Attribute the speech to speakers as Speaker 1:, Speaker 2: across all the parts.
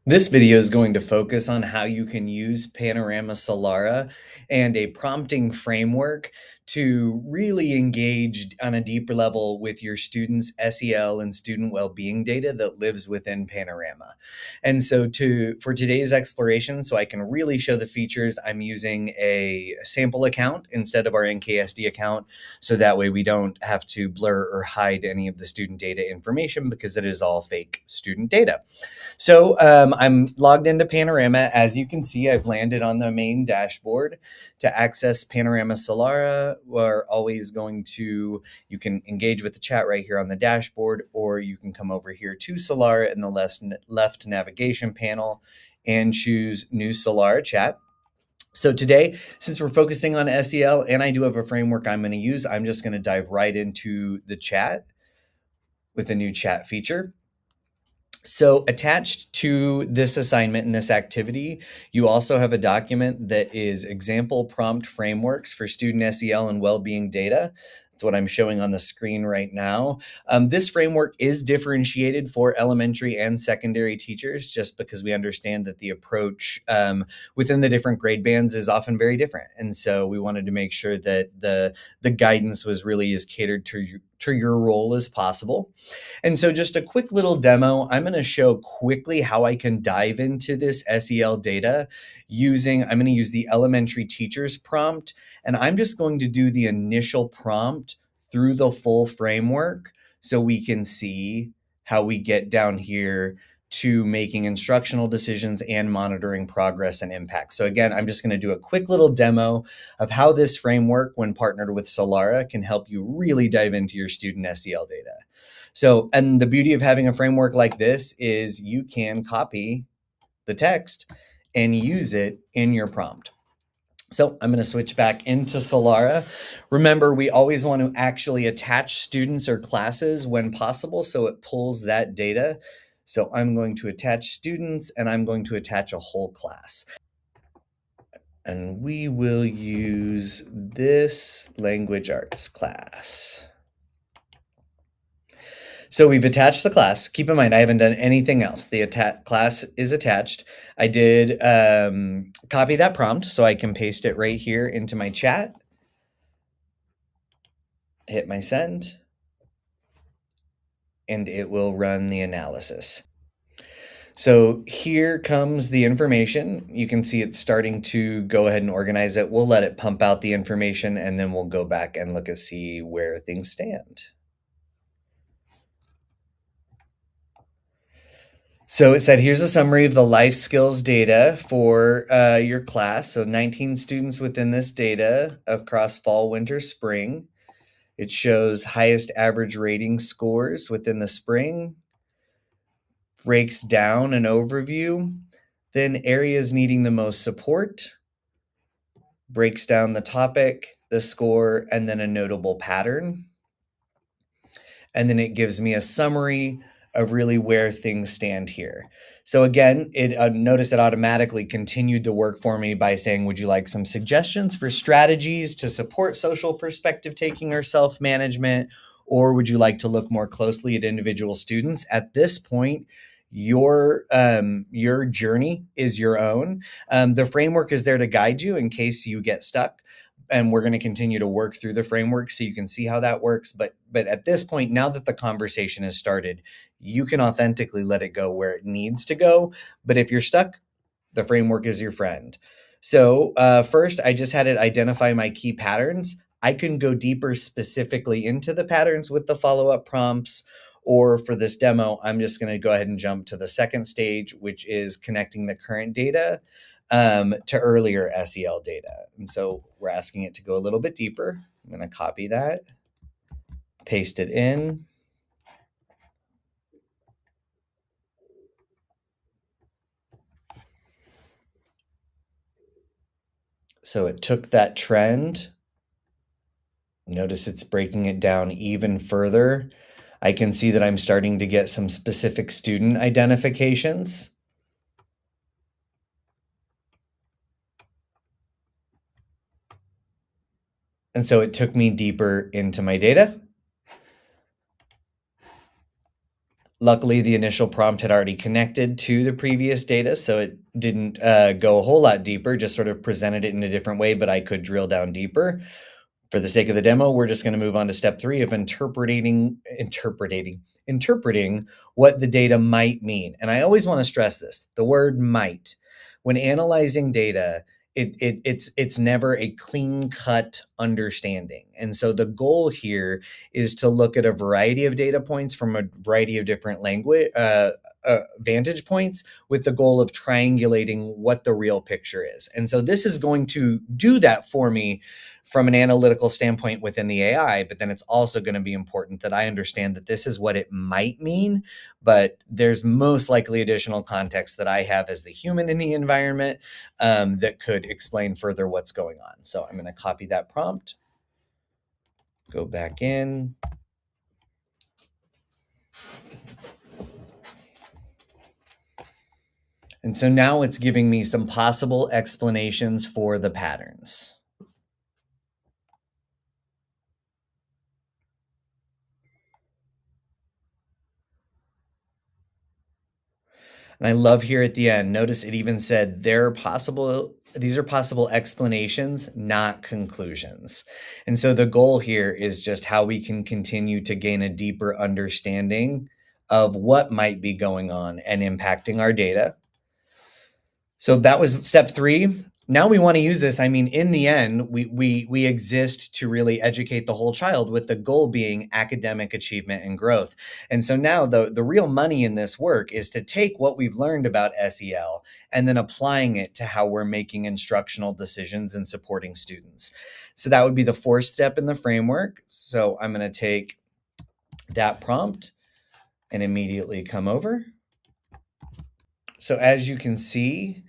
Speaker 1: This video is going to focus on how you can use Panorama Solara and a prompting framework to really engage on a deeper level with your students' SEL and student well-being data that lives within Panorama. And so for today's exploration, so I can really show the features, I'm using a sample account instead of our NKSD account. So that way we don't have to blur or hide any of the student data information because it is all fake student data. So I'm logged into Panorama. As you can see, I've landed on the main dashboard. To access Panorama Solara, you can engage with the chat right here on the dashboard, or you can come over here to Solara in the left navigation panel and choose New Solara Chat. So today, since we're focusing on SEL and I do have a framework I'm going to use, I'm just going to dive right into the chat with a new chat feature. So attached to this assignment and this activity, you also have a document that is example prompt frameworks for student SEL and well-being data. That's what I'm showing on the screen right now. This framework is differentiated for elementary and secondary teachers just because we understand that the approach within the different grade bands is often very different. And so we wanted to make sure that the guidance was really as catered to your role as possible. And so just a quick little demo, I'm going to show quickly how I can dive into this SEL data I'm going to use the elementary teachers prompt, and I'm just going to do the initial prompt through the full framework so we can see how we get down here to making instructional decisions and monitoring progress and impact. So again, I'm just going to do a quick little demo of how this framework, when partnered with Solara, can help you really dive into your student SEL data. So, and the beauty of having a framework like this is you can copy the text and use it in your prompt. So I'm going to switch back into Solara. Remember, we always want to actually attach students or classes when possible, so it pulls that data. So I'm going to attach students and I'm going to attach a whole class. And we will use this language arts class. So we've attached the class. Keep in mind, I haven't done anything else. The class is attached. I did copy that prompt, so I can paste it right here into my chat. Hit my send, and it will run the analysis. So here comes the information. You can see it's starting to go ahead and organize it. We'll let it pump out the information, and then we'll go back and look and see where things stand. So it said, here's a summary of the life skills data for your class. So 19 students within this data across fall, winter, spring. It shows highest average rating scores within the spring, breaks down an overview, then areas needing the most support, breaks down the topic, the score, and then a notable pattern. And then it gives me a summary of really where things stand here. So again, notice it automatically continued to work for me by saying, would you like some suggestions for strategies to support social perspective taking or self-management? Or would you like to look more closely at individual students? At this point, your journey is your own. The framework is there to guide you in case you get stuck. And we're going to continue to work through the framework so you can see how that works. But at this point, now that the conversation has started, you can authentically let it go where it needs to go. But if you're stuck, the framework is your friend. So first, I just had it identify my key patterns. I can go deeper specifically into the patterns with the follow-up prompts. Or for this demo, I'm just going to go ahead and jump to the second stage, which is connecting the current data to earlier SEL data. And so we're asking it to go a little bit deeper. I'm going to copy that, paste it in. So it took that trend. Notice it's breaking it down even further. I can see that I'm starting to get some specific student identifications. And so it took me deeper into my data. Luckily, the initial prompt had already connected to the previous data, so it didn't go a whole lot deeper, just sort of presented it in a different way, but I could drill down deeper. For the sake of the demo, we're just going to move on to step 3 of interpreting what the data might mean. And I always want to stress this, the word might. When analyzing data, it's never a clean cut understanding. And so the goal here is to look at a variety of data points from a variety of different language vantage points with the goal of triangulating what the real picture is. And so this is going to do that for me from an analytical standpoint within the AI, but then it's also going to be important that I understand that this is what it might mean, but there's most likely additional context that I have as the human in the environment that could explain further what's going on. So I'm going to copy that prompt, go back in. And so now it's giving me some possible explanations for the patterns. And I love here at the end, notice it even said these are possible explanations, not conclusions. And so the goal here is just how we can continue to gain a deeper understanding of what might be going on and impacting our data. So that was step 3. Now we want to use this. I mean, in the end, we exist to really educate the whole child, with the goal being academic achievement and growth. And so now the real money in this work is to take what we've learned about SEL and then applying it to how we're making instructional decisions and supporting students. So that would be the 4th step in the framework. So I'm going to take that prompt and immediately come over. So as you can see,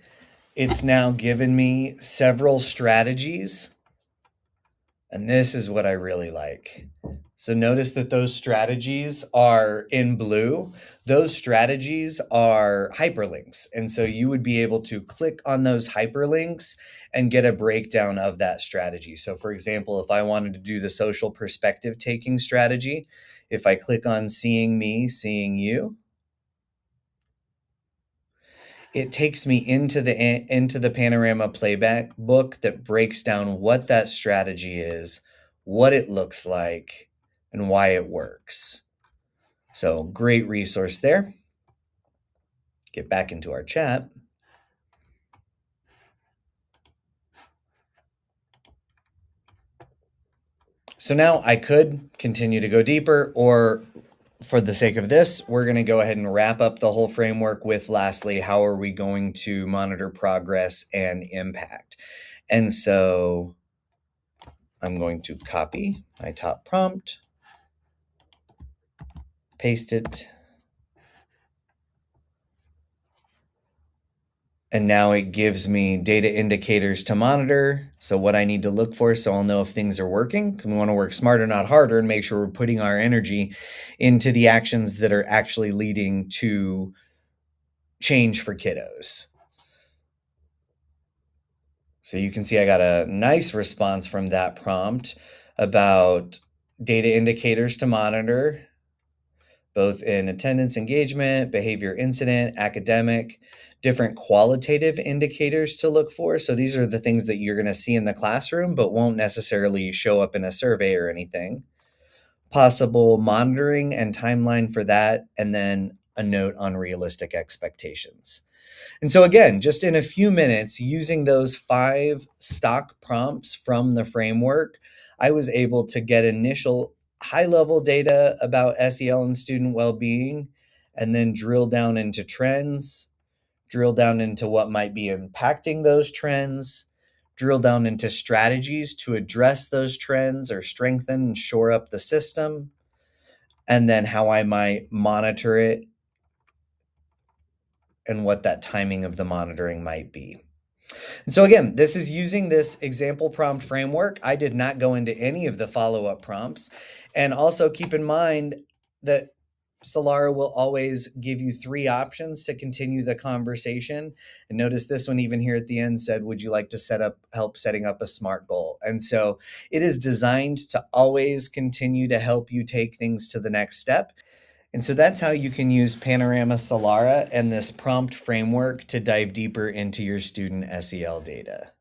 Speaker 1: it's now given me several strategies, and this is what I really like. So notice that those strategies are in blue. Those strategies are hyperlinks. And so you would be able to click on those hyperlinks and get a breakdown of that strategy. So for example, if I wanted to do the social perspective taking strategy, if I click on seeing me, seeing you, it takes me into the Panorama playback book that breaks down what that strategy is, what it looks like, and why it works. So great resource there. Get back into our chat. So now I could continue to go deeper, or for the sake of this, we're going to go ahead and wrap up the whole framework with, lastly, how are we going to monitor progress and impact? And so I'm going to copy my top prompt, paste it, and now it gives me data indicators to monitor. So what I need to look for, so I'll know if things are working. We want to work smarter, not harder, and make sure we're putting our energy into the actions that are actually leading to change for kiddos. So you can see I got a nice response from that prompt about data indicators to monitor, both in attendance engagement, behavior incident, academic, different qualitative indicators to look for. So these are the things that you're going to see in the classroom, but won't necessarily show up in a survey or anything. Possible monitoring and timeline for that, and then a note on realistic expectations. And so again, just in a few minutes, using those 5 stock prompts from the framework, I was able to get initial high-level data about SEL and student well-being, and then drill down into trends, drill down into what might be impacting those trends, drill down into strategies to address those trends or strengthen and shore up the system, and then how I might monitor it and what that timing of the monitoring might be. And so again, this is using this example prompt framework. I did not go into any of the follow-up prompts. And also keep in mind that Solara will always give you 3 options to continue the conversation. And notice this one even here at the end said, would you like to help setting up a SMART goal? And so it is designed to always continue to help you take things to the next step. And so that's how you can use Panorama Solara and this prompt framework to dive deeper into your student SEL data.